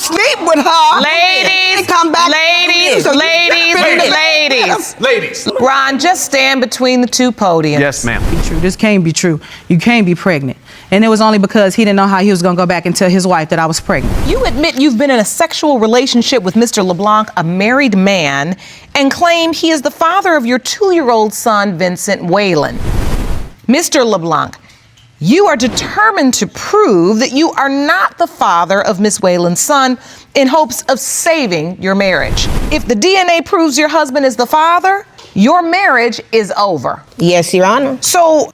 sleep with her. Ladies, come back. Ladies. Ron, just stand between the two podiums. Yes, ma'am. True. This can't be true. You can't be pregnant. And it was only because he didn't know how he was going to go back and tell his wife that I was pregnant. You admit you've been in a sexual relationship with Mr. LeBlanc, a married man, and claim he is the father of your 2-year-old son, Vincent Whalen. Mr. LeBlanc, you are determined to prove that you are not the father of Miss Whalen's son in hopes of saving your marriage. If the DNA proves your husband is the father, your marriage is over. Yes, Your Honor. So,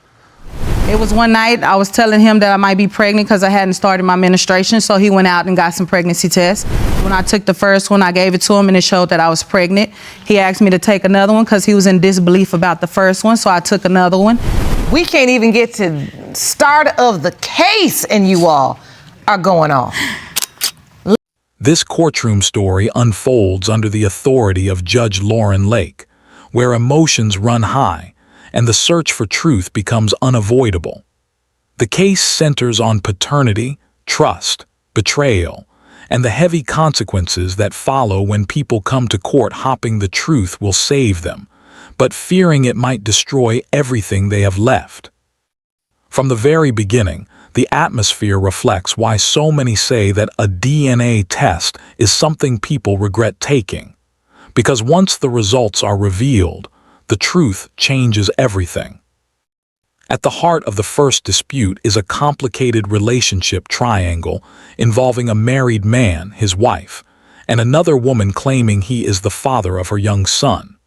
it was one night I was telling him that I might be pregnant because I hadn't started my menstruation, so he went out and got some pregnancy tests. When I took the first one, I gave it to him and it showed that I was pregnant. He asked me to take another one because he was in disbelief about the first one, so I took another one. we can't even get to start of the case and you all are going off. This courtroom story unfolds under the authority of Judge Lauren Lake, where emotions run high and the search for truth becomes unavoidable. The case centers on paternity, trust, betrayal, and the heavy consequences that follow when people come to court hoping the truth will save them, but fearing it might destroy everything they have left. From the very beginning, the atmosphere reflects why so many say that a DNA test is something people regret taking. Because once the results are revealed, the truth changes everything. At the heart of the first dispute is a complicated relationship triangle involving a married man, his wife, and another woman claiming he is the father of her young son.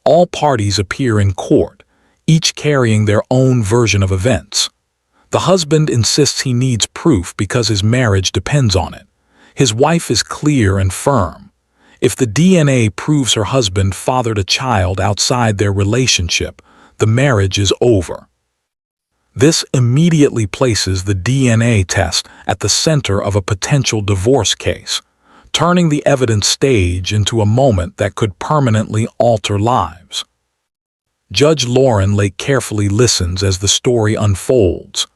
All parties appear in court, each carrying their own version of events. The husband insists he needs proof because his marriage depends on it. His wife is clear and firm. If the DNA proves her husband fathered a child outside their relationship, the marriage is over. This immediately places the DNA test at the center of a potential divorce case, turning the evidence stage into a moment that could permanently alter lives. Judge Lauren Lake carefully listens as the story unfolds.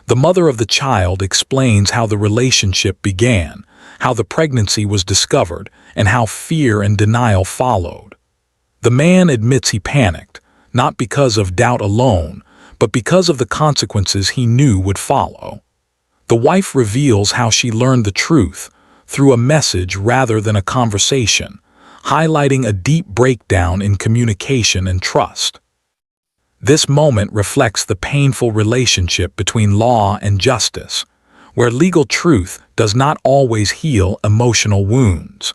The mother of the child explains how the relationship began, how the pregnancy was discovered, and how fear and denial followed. The man admits he panicked, not because of doubt alone, but because of the consequences he knew would follow. The wife reveals how she learned the truth through a message rather than a conversation, highlighting a deep breakdown in communication and trust. This moment reflects the painful relationship between law and justice, where legal truth does not always heal emotional wounds.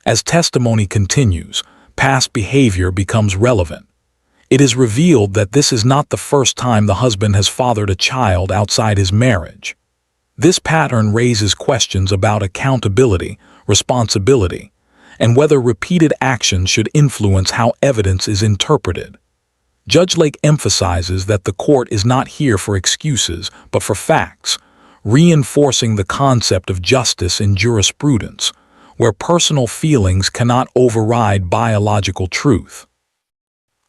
As testimony continues, past behavior becomes relevant. It is revealed that this is not the first time the husband has fathered a child outside his marriage. This pattern raises questions about accountability, responsibility, and whether repeated actions should influence how evidence is interpreted. Judge Lake emphasizes that the court is not here for excuses, but for facts, reinforcing the concept of justice in jurisprudence, where personal feelings cannot override biological truth.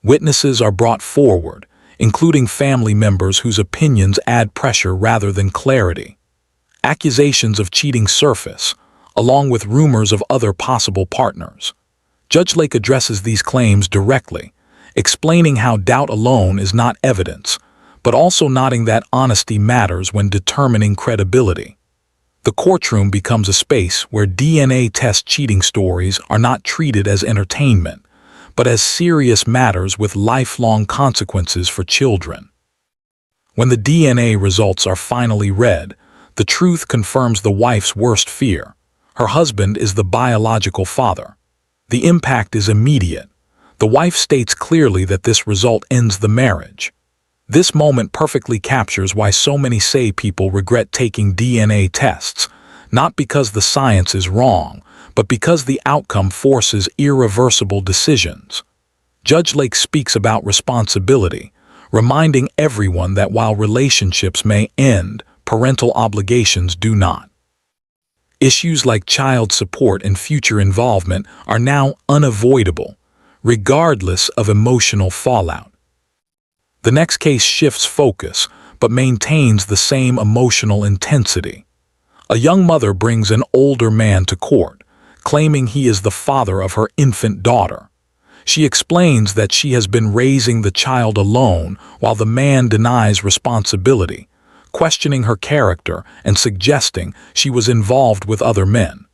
Witnesses are brought forward, including family members whose opinions add pressure rather than clarity. Accusations of cheating surface, along with rumors of other possible partners. Judge Lake addresses these claims directly, explaining how doubt alone is not evidence, but also noting that honesty matters when determining credibility. The courtroom becomes a space where DNA test cheating stories are not treated as entertainment, but as serious matters with lifelong consequences for children. When the DNA results are finally read, the truth confirms the wife's worst fear. Her husband is the biological father. The impact is immediate. The wife states clearly that this result ends the marriage. This moment perfectly captures why so many say people regret taking DNA tests, not because the science is wrong, but because the outcome forces irreversible decisions. Judge Lake speaks about responsibility, reminding everyone that while relationships may end, parental obligations do not. Issues like child support and future involvement are now unavoidable, regardless of emotional fallout. The next case shifts focus, but maintains the same emotional intensity. A young mother brings an older man to court, claiming he is the father of her infant daughter. She explains that she has been raising the child alone while the man denies responsibility, questioning her character and suggesting she was involved with other men.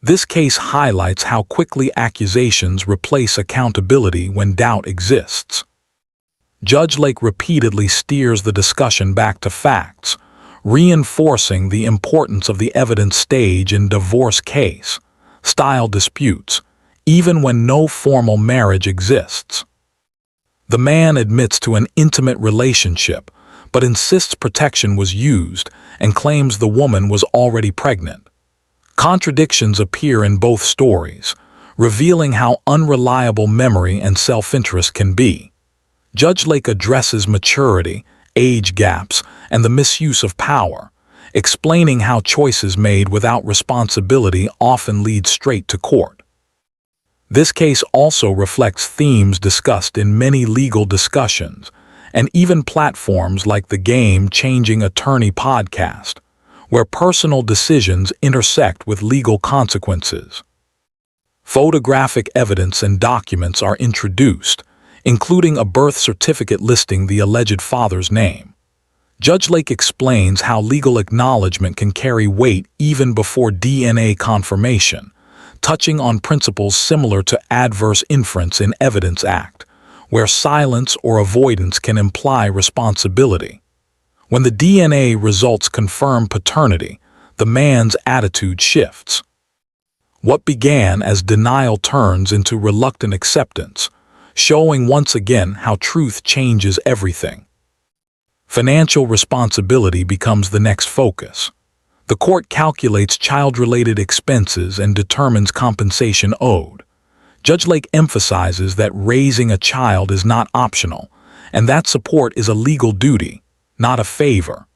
This case highlights how quickly accusations replace accountability when doubt exists. Judge Lake repeatedly steers the discussion back to facts, reinforcing the importance of the evidence stage in divorce case, style disputes, even when no formal marriage exists. The man admits to an intimate relationship, but insists protection was used and claims the woman was already pregnant. Contradictions appear in both stories, revealing how unreliable memory and self-interest can be. Judge Lake addresses maturity, age gaps, and the misuse of power, explaining how choices made without responsibility often lead straight to court. This case also reflects themes discussed in many legal discussions, and even platforms like the Game-Changing Attorney podcast, where personal decisions intersect with legal consequences. Photographic evidence and documents are introduced, including a birth certificate listing the alleged father's name. Judge Lake explains how legal acknowledgement can carry weight even before DNA confirmation, touching on principles similar to adverse inference in Evidence Act, where silence or avoidance can imply responsibility. When the DNA results confirm paternity, the man's attitude shifts. What began as denial turns into reluctant acceptance, showing once again how truth changes everything. Financial responsibility becomes the next focus. The court calculates child-related expenses and determines compensation owed. Judge Lake emphasizes that raising a child is not optional, and that support is a legal duty, not a favor.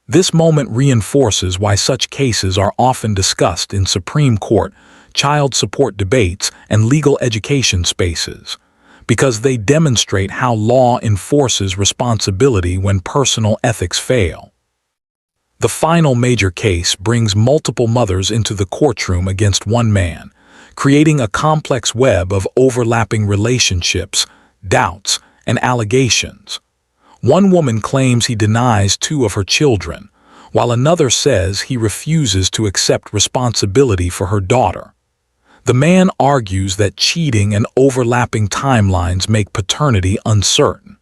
This moment reinforces why such cases are often discussed in Supreme Court, child support debates, and legal education spaces, because they demonstrate how law enforces responsibility when personal ethics fail. The final major case brings multiple mothers into the courtroom against one man, creating a complex web of overlapping relationships, doubts, and allegations. One woman claims he denies 2 of her children, while another says he refuses to accept responsibility for her daughter. The man argues that cheating and overlapping timelines make paternity uncertain.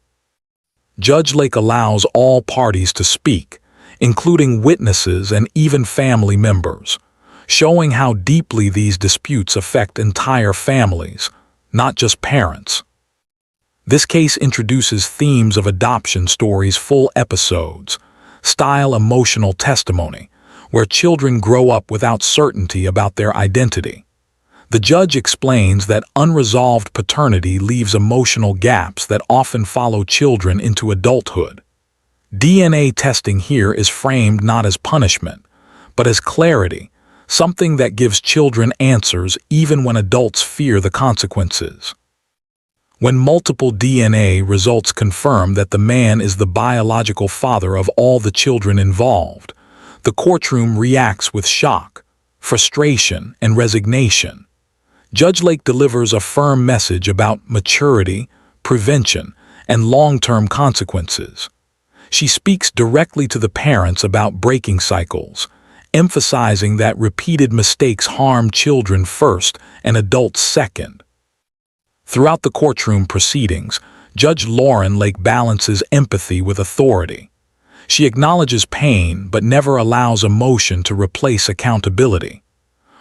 Judge Lake allows all parties to speak, including witnesses and even family members, showing how deeply these disputes affect entire families, not just parents. This case introduces themes of adoption stories, full episodes, style emotional testimony, where children grow up without certainty about their identity. The judge explains that unresolved paternity leaves emotional gaps that often follow children into adulthood. DNA testing here is framed not as punishment, but as clarity, something that gives children answers even when adults fear the consequences. When multiple DNA results confirm that the man is the biological father of all the children involved, the courtroom reacts with shock, frustration, and resignation. Judge Lake delivers a firm message about maturity, prevention, and long-term consequences. She speaks directly to the parents about breaking cycles, emphasizing that repeated mistakes harm children first and adults second. Throughout the courtroom proceedings, Judge Lauren Lake balances empathy with authority. She acknowledges pain but never allows emotion to replace accountability.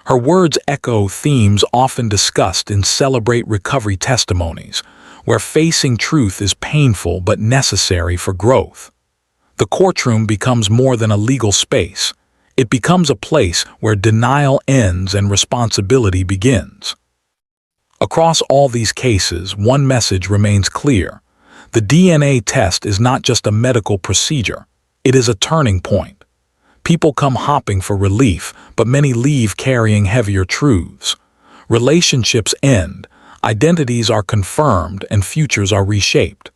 Her words echo themes often discussed in Celebrate Recovery testimonies, where facing truth is painful but necessary for growth. The courtroom becomes more than a legal space. It becomes a place where denial ends and responsibility begins. Across all these cases, one message remains clear. The DNA test is not just a medical procedure. It is a turning point. People come hopping for relief, but many leave carrying heavier truths. Relationships end, identities are confirmed, and futures are reshaped.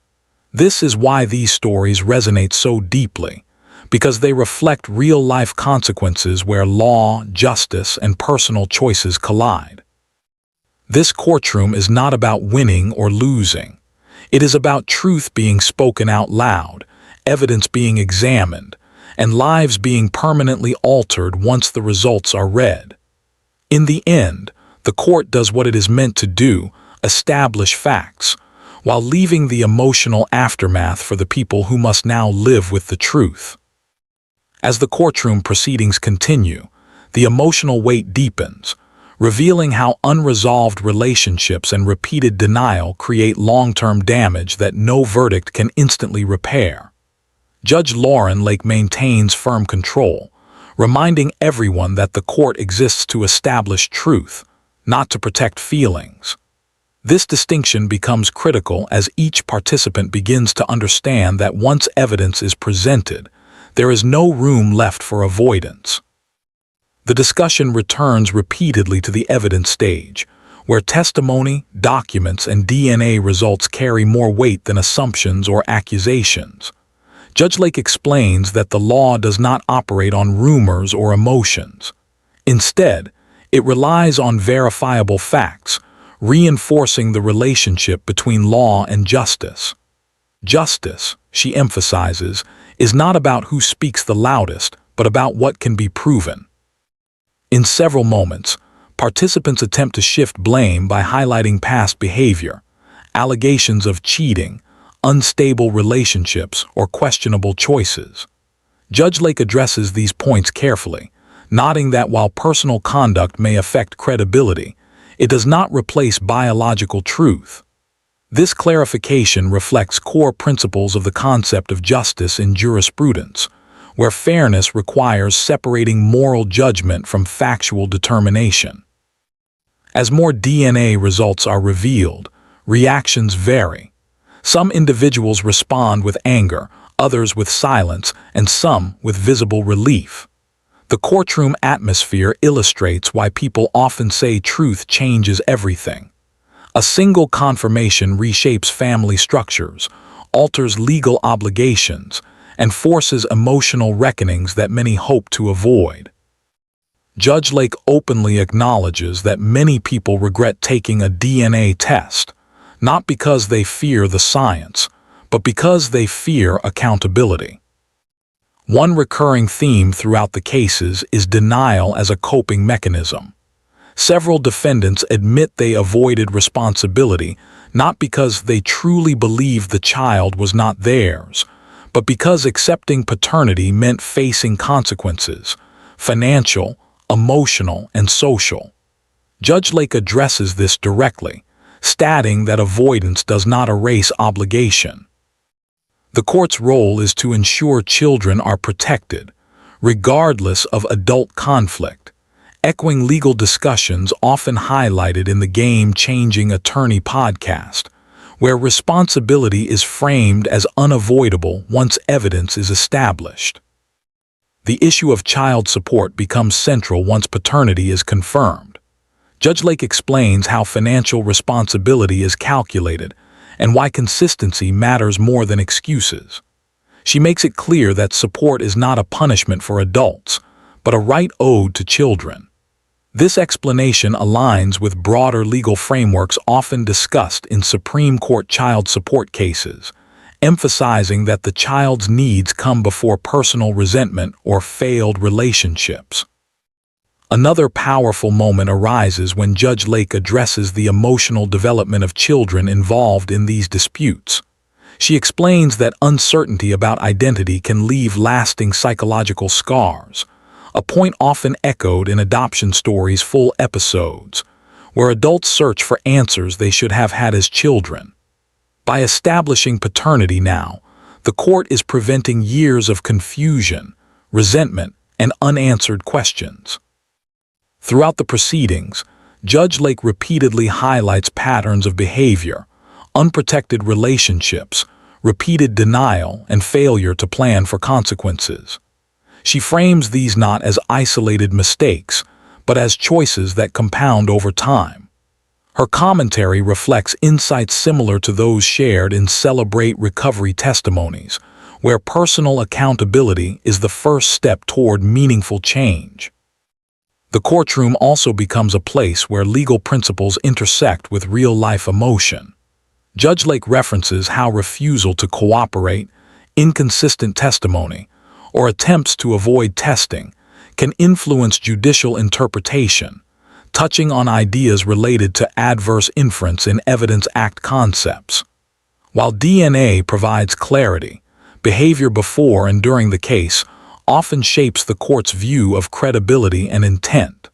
This is why these stories resonate so deeply, because they reflect real-life consequences where law, justice, and personal choices collide. This courtroom is not about winning or losing. It is about truth being spoken out loud, evidence being examined, and lives being permanently altered once the results are read. In the end, the court does what it is meant to do, establish facts, while leaving the emotional aftermath for the people who must now live with the truth. As the courtroom proceedings continue, the emotional weight deepens, revealing how unresolved relationships and repeated denial create long-term damage that no verdict can instantly repair. Judge Lauren Lake maintains firm control, reminding everyone that the court exists to establish truth, not to protect feelings. This distinction becomes critical as each participant begins to understand that once evidence is presented, there is no room left for avoidance. The discussion returns repeatedly to the evidence stage, where testimony, documents, and DNA results carry more weight than assumptions or accusations. Judge Lake explains that the law does not operate on rumors or emotions. Instead, it relies on verifiable facts, reinforcing the relationship between law and justice. Justice, she emphasizes, is not about who speaks the loudest, but about what can be proven. In several moments, participants attempt to shift blame by highlighting past behavior, allegations of cheating, unstable relationships, or questionable choices. Judge Lake addresses these points carefully, noting that while personal conduct may affect credibility, it does not replace biological truth. This clarification reflects core principles of the concept of justice in jurisprudence, where fairness requires separating moral judgment from factual determination. As more DNA results are revealed, reactions vary. Some individuals respond with anger, others with silence, and some with visible relief. The courtroom atmosphere illustrates why people often say truth changes everything. A single confirmation reshapes family structures, alters legal obligations, and forces emotional reckonings that many hope to avoid. Judge Lake openly acknowledges that many people regret taking a DNA test, not because they fear the science, but because they fear accountability. One recurring theme throughout the cases is denial as a coping mechanism. Several defendants admit they avoided responsibility not because they truly believed the child was not theirs, but because accepting paternity meant facing consequences, financial, emotional, and social. Judge Lake addresses this directly, stating that avoidance does not erase obligation. The court's role is to ensure children are protected, regardless of adult conflict, echoing legal discussions often highlighted in the Game-Changing Attorney podcast, where responsibility is framed as unavoidable once evidence is established. The issue of child support becomes central once paternity is confirmed. Judge Lake explains how financial responsibility is calculated and why consistency matters more than excuses. She makes it clear that support is not a punishment for adults, but a right owed to children. This explanation aligns with broader legal frameworks often discussed in Supreme Court child support cases, emphasizing that the child's needs come before personal resentment or failed relationships. Another powerful moment arises when Judge Lake addresses the emotional development of children involved in these disputes. She explains that uncertainty about identity can leave lasting psychological scars, a point often echoed in adoption stories' full episodes, where adults search for answers they should have had as children. By establishing paternity now, the court is preventing years of confusion, resentment, and unanswered questions. Throughout the proceedings, Judge Lake repeatedly highlights patterns of behavior, unprotected relationships, repeated denial, and failure to plan for consequences. She frames these not as isolated mistakes, but as choices that compound over time. Her commentary reflects insights similar to those shared in Celebrate Recovery testimonies, where personal accountability is the first step toward meaningful change. The courtroom also becomes a place where legal principles intersect with real-life emotion. Judge Lake references how refusal to cooperate, inconsistent testimony, or attempts to avoid testing can influence judicial interpretation, touching on ideas related to adverse inference in Evidence Act concepts. While DNA provides clarity, behavior before and during the case often shapes the court's view of credibility and intent.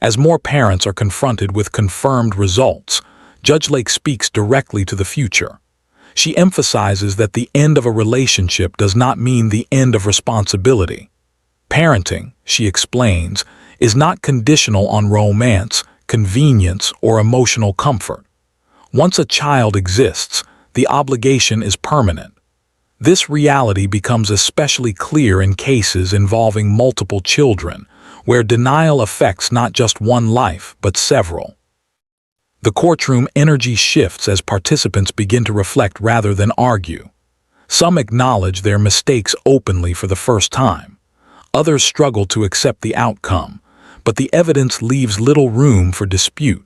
As more parents are confronted with confirmed results, Judge Lake speaks directly to the future. She emphasizes that the end of a relationship does not mean the end of responsibility. Parenting, she explains, is not conditional on romance, convenience, or emotional comfort. Once a child exists, the obligation is permanent. This reality becomes especially clear in cases involving multiple children, where denial affects not just one life, but several. The courtroom energy shifts as participants begin to reflect rather than argue. Some acknowledge their mistakes openly for the first time. Others struggle to accept the outcome, but the evidence leaves little room for dispute.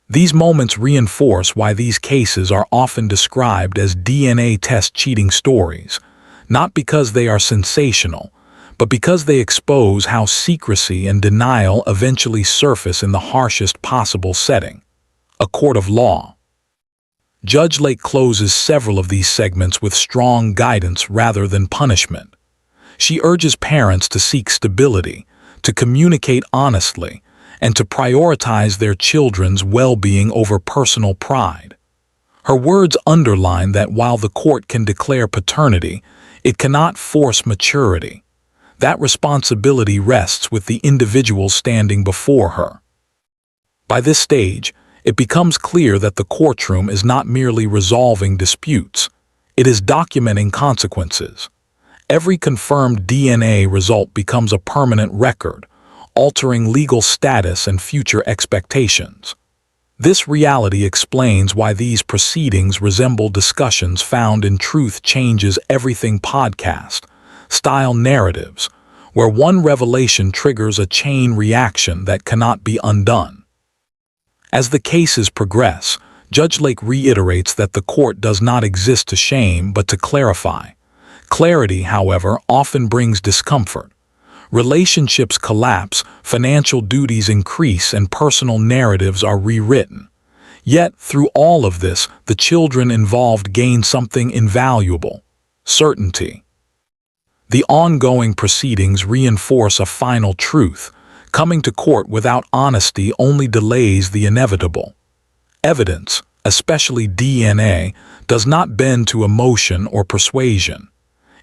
These moments reinforce why these cases are often described as DNA test cheating stories, not because they are sensational, but because they expose how secrecy and denial eventually surface in the harshest possible setting, a court of law. Judge Lake closes several of these segments with strong guidance rather than punishment. She urges parents to seek stability, to communicate honestly, and to prioritize their children's well-being over personal pride. Her words underline that while the court can declare paternity, it cannot force maturity. That responsibility rests with the individual standing before her. By this stage, it becomes clear that the courtroom is not merely resolving disputes. It is documenting consequences. Every confirmed DNA result becomes a permanent record, altering legal status and future expectations. This reality explains why these proceedings resemble discussions found in Truth Changes Everything podcast style narratives, where one revelation triggers a chain reaction that cannot be undone. As the cases progress, Judge Lake reiterates that the court does not exist to shame but to clarify. Clarity, however, often brings discomfort. Relationships collapse, financial duties increase, and personal narratives are rewritten. Yet, through all of this, the children involved gain something invaluable: certainty. The ongoing proceedings reinforce a final truth. Coming to court without honesty only delays the inevitable. Evidence, especially DNA, does not bend to emotion or persuasion.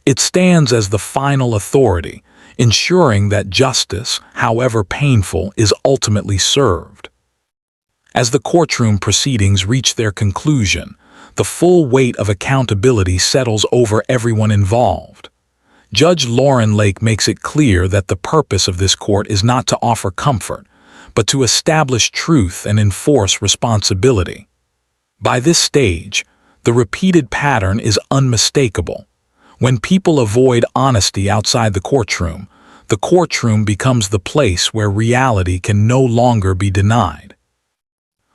It stands as the final authority, ensuring that justice, however painful, is ultimately served. As the courtroom proceedings reach their conclusion, the full weight of accountability settles over everyone involved. Judge Lauren Lake makes it clear that the purpose of this court is not to offer comfort, but to establish truth and enforce responsibility. By this stage, the repeated pattern is unmistakable. When people avoid honesty outside the courtroom becomes the place where reality can no longer be denied.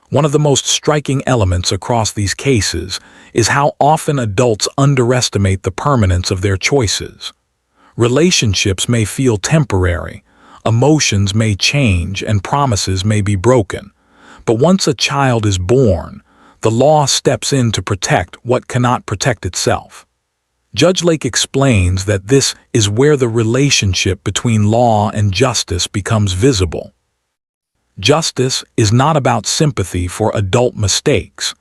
One of the most striking elements across these cases is how often adults underestimate the permanence of their choices. Relationships may feel temporary, emotions may change, and promises may be broken. But once a child is born, the law steps in to protect what cannot protect itself. Judge Lake explains that this is where the relationship between law and justice becomes visible. Justice is not about sympathy for adult mistakes.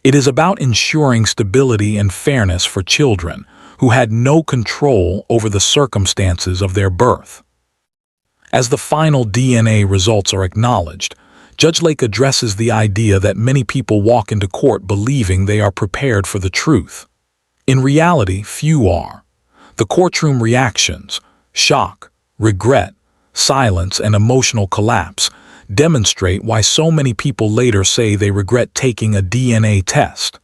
It is about ensuring stability and fairness for children who had no control over the circumstances of their birth. As the final DNA results are acknowledged, Judge Lake addresses the idea that many people walk into court believing they are prepared for the truth. In reality, few are. The courtroom reactions, shock, regret, silence, and emotional collapse demonstrate why so many people later say they regret taking a DNA test.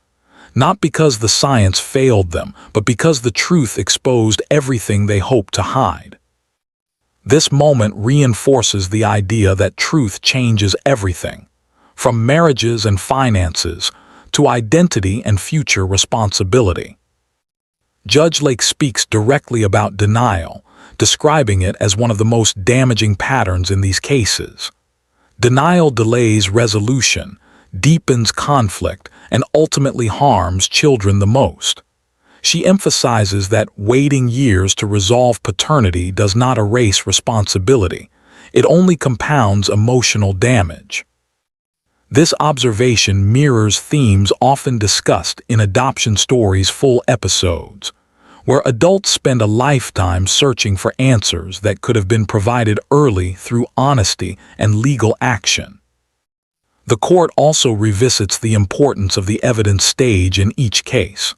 not because the science failed them, but because the truth exposed everything they hoped to hide. This moment reinforces the idea that truth changes everything, from marriages and finances to identity and future responsibility. Judge Lake speaks directly about denial, describing it as one of the most damaging patterns in these cases. Denial delays resolution, deepens conflict, and ultimately harms children the most. She emphasizes that waiting years to resolve paternity does not erase responsibility. It only compounds emotional damage. This observation mirrors themes often discussed in adoption stories' full episodes, where adults spend a lifetime searching for answers that could have been provided early through honesty and legal action. The court also revisits the importance of the evidence stage in each case.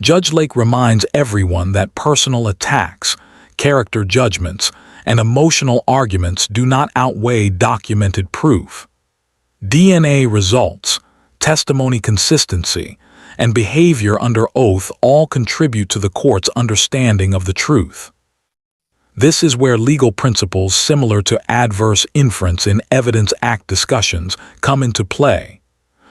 Judge Lake reminds everyone that personal attacks, character judgments, and emotional arguments do not outweigh documented proof. DNA results, testimony consistency, and behavior under oath all contribute to the court's understanding of the truth. This is where legal principles similar to adverse inference in Evidence Act discussions come into play,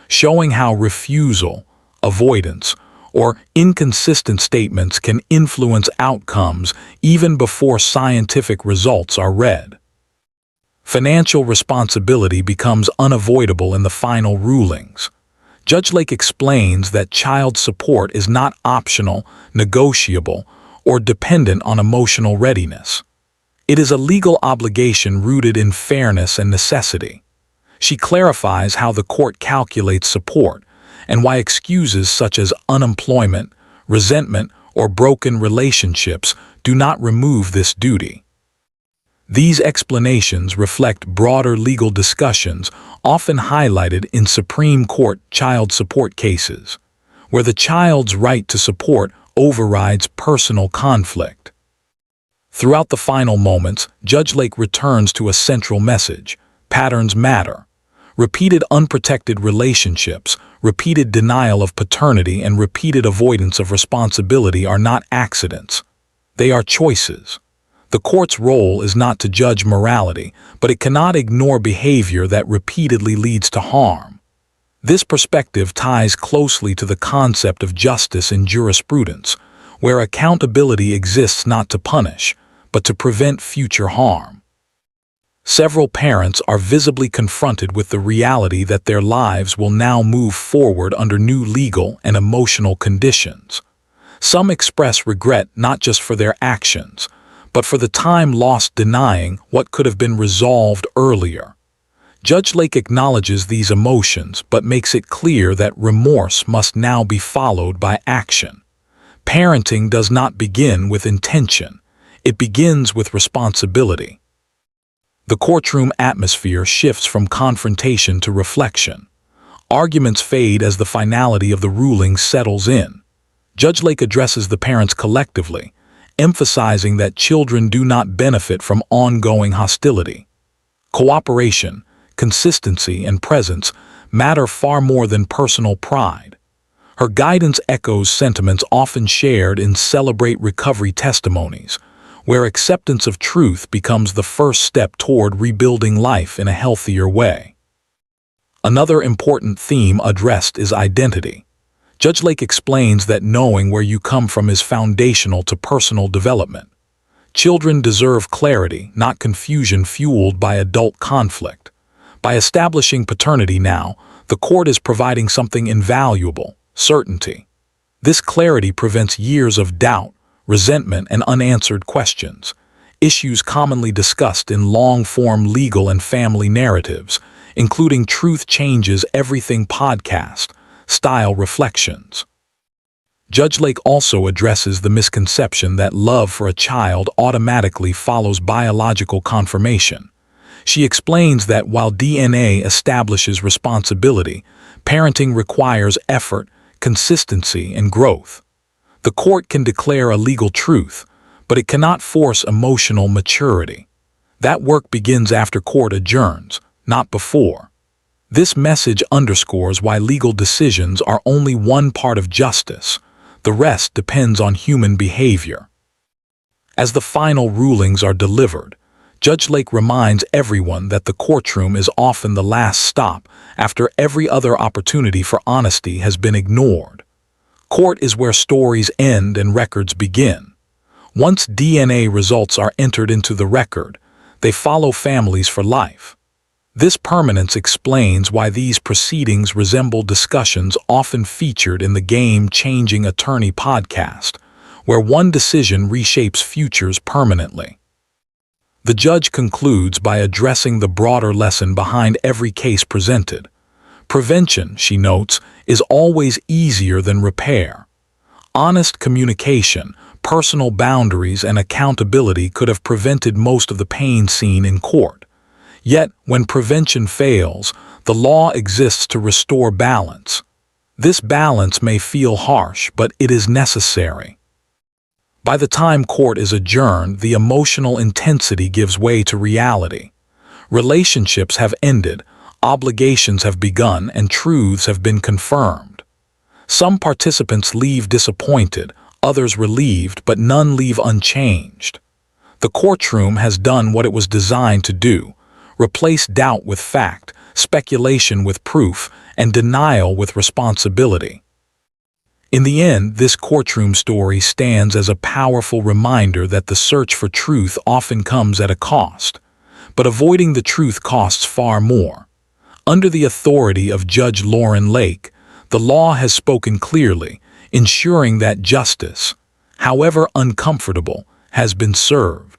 showing how refusal, avoidance, or inconsistent statements can influence outcomes even before scientific results are read. Financial responsibility becomes unavoidable in the final rulings. Judge Lake explains that child support is not optional, negotiable, or dependent on emotional readiness. It is a legal obligation rooted in fairness and necessity. She clarifies how the court calculates support and why excuses such as unemployment, resentment, or broken relationships do not remove this duty. These explanations reflect broader legal discussions often highlighted in Supreme Court child support cases, where the child's right to support overrides personal conflict. Throughout the final moments, Judge Lake returns to a central message: patterns matter. Repeated unprotected relationships, repeated denial of paternity, and repeated avoidance of responsibility are not accidents. They are choices. The court's role is not to judge morality, but it cannot ignore behavior that repeatedly leads to harm. This perspective ties closely to the concept of justice in jurisprudence, where accountability exists not to punish, but to prevent future harm. Several parents are visibly confronted with the reality that their lives will now move forward under new legal and emotional conditions. Some express regret not just for their actions, but for the time lost denying what could have been resolved earlier. Judge Lake acknowledges these emotions but makes it clear that remorse must now be followed by action. Parenting does not begin with intention. It begins with responsibility. The courtroom atmosphere shifts from confrontation to reflection. Arguments fade as the finality of the ruling settles in. Judge Lake addresses the parents collectively, emphasizing that children do not benefit from ongoing hostility. Cooperation, consistency, and presence matter far more than personal pride. Her guidance echoes sentiments often shared in Celebrate Recovery testimonies, where acceptance of truth becomes the first step toward rebuilding life in a healthier way. Another important theme addressed is identity. Judge Lake explains that knowing where you come from is foundational to personal development. Children deserve clarity, not confusion fueled by adult conflict. By establishing paternity now, the court is providing something invaluable: certainty. This clarity prevents years of doubt, resentment, and unanswered questions, issues commonly discussed in long-form legal and family narratives, including Truth Changes Everything podcast style reflections. Judge Lake also addresses the misconception that love for a child automatically follows biological confirmation. She explains that while DNA establishes responsibility, parenting requires effort, consistency, and growth. The court can declare a legal truth, but it cannot force emotional maturity. That work begins after court adjourns, not before. This message underscores why legal decisions are only one part of justice. The rest depends on human behavior. As the final rulings are delivered, Judge Lake reminds everyone that the courtroom is often the last stop after every other opportunity for honesty has been ignored. Court is where stories end and records begin. Once DNA results are entered into the record, they follow families for life. This permanence explains why these proceedings resemble discussions often featured in the Game-Changing Attorney podcast, where one decision reshapes futures permanently. The judge concludes by addressing the broader lesson behind every case presented. Prevention, she notes, is always easier than repair. Honest communication, personal boundaries, and accountability could have prevented most of the pain seen in court. Yet, when prevention fails, the law exists to restore balance. This balance may feel harsh, but it is necessary. By the time court is adjourned, the emotional intensity gives way to reality. Relationships have ended, obligations have begun, and truths have been confirmed. Some participants leave disappointed, others relieved, but none leave unchanged. The courtroom has done what it was designed to do: replace doubt with fact, speculation with proof, and denial with responsibility. In the end, this courtroom story stands as a powerful reminder that the search for truth often comes at a cost, but avoiding the truth costs far more. Under the authority of Judge Lauren Lake, the law has spoken clearly, ensuring that justice, however uncomfortable, has been served.